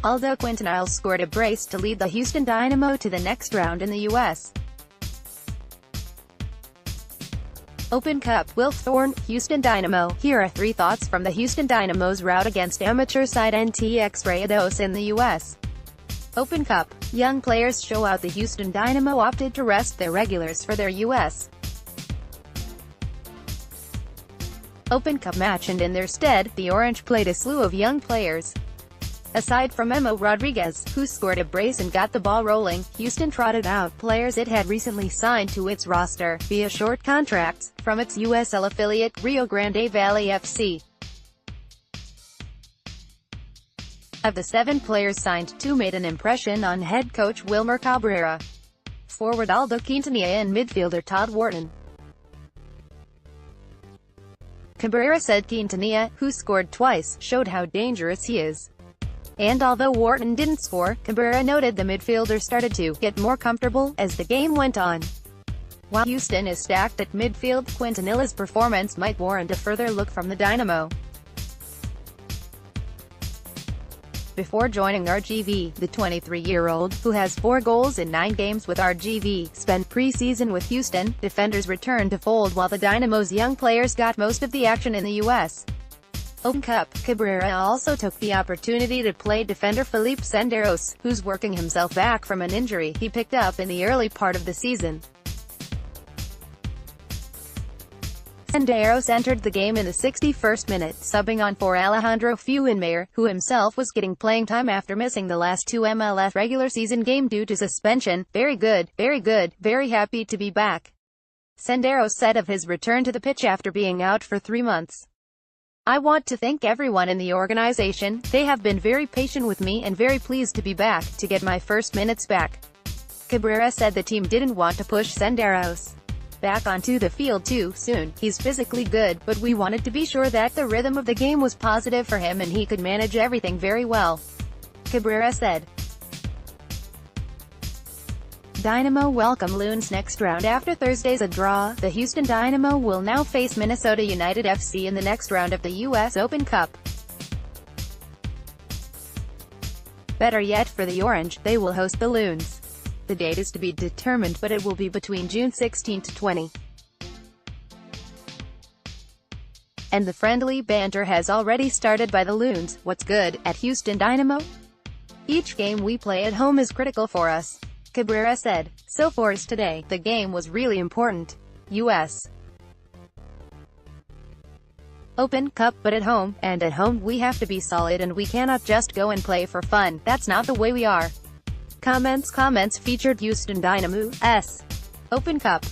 Aldo Quintaniall scored a brace to lead the Houston Dynamo to the next round in the U.S. Open Cup. Wilf Thorne, Houston Dynamo. Here are 3 thoughts from the Houston Dynamo's rout against amateur side NTX Rayados in the U.S. Open Cup. Young players show out. The Houston Dynamo opted to rest their regulars for their U.S. Open Cup match, and in their stead, the Orange played a slew of young players. Aside from Memo Rodriguez, who scored a brace and got the ball rolling, Houston trotted out players it had recently signed to its roster, via short contracts, from its USL affiliate, Rio Grande Valley FC. Of the 7 players signed, 2 made an impression on head coach Wilmer Cabrera, forward Aldo Quintaniall and midfielder Todd Wharton. Cabrera said Quintaniall, who scored twice, showed how dangerous he is. And although Wharton didn't score, Cabrera noted the midfielder started to get more comfortable as the game went on. While Houston is stacked at midfield, Quintaniall's performance might warrant a further look from the Dynamo. Before joining RGV, the 23-year-old, who has 4 goals in 9 games with RGV, spent pre-season with Houston. Defenders returned to fold while the Dynamo's young players got most of the action in the U.S. Open Cup. Cabrera also took the opportunity to play defender Felipe Senderos, who's working himself back from an injury he picked up in the early part of the season. Senderos entered the game in the 61st minute, subbing on for Alejandro Fuenmayer, who himself was getting playing time after missing the last 2 MLS regular season games due to suspension. Very good, very happy to be back," Senderos said of his return to the pitch after being out for 3 months. "I want to thank everyone in the organization. They have been very patient with me and very pleased to be back, to get my first minutes back." Cabrera said the team didn't want to push Senderos back onto the field too soon. "He's physically good, but we wanted to be sure that the rhythm of the game was positive for him and he could manage everything very well," Cabrera said. Dynamo welcome Loons next round. After Thursday's a draw, the Houston Dynamo will now face Minnesota United FC in the next round of the U.S. Open Cup. Better yet for the Orange, they will host the Loons. The date is to be determined, but it will be between June 16 to 20. And the friendly banter has already started by the Loons. "What's good, at Houston Dynamo? Each game we play at home is critical for us," Cabrera said. "So for us today, the game was really important. U.S. Open Cup, but at home we have to be solid and we cannot just go and play for fun. That's not the way we are." Comments featured Houston Dynamo's Open Cup.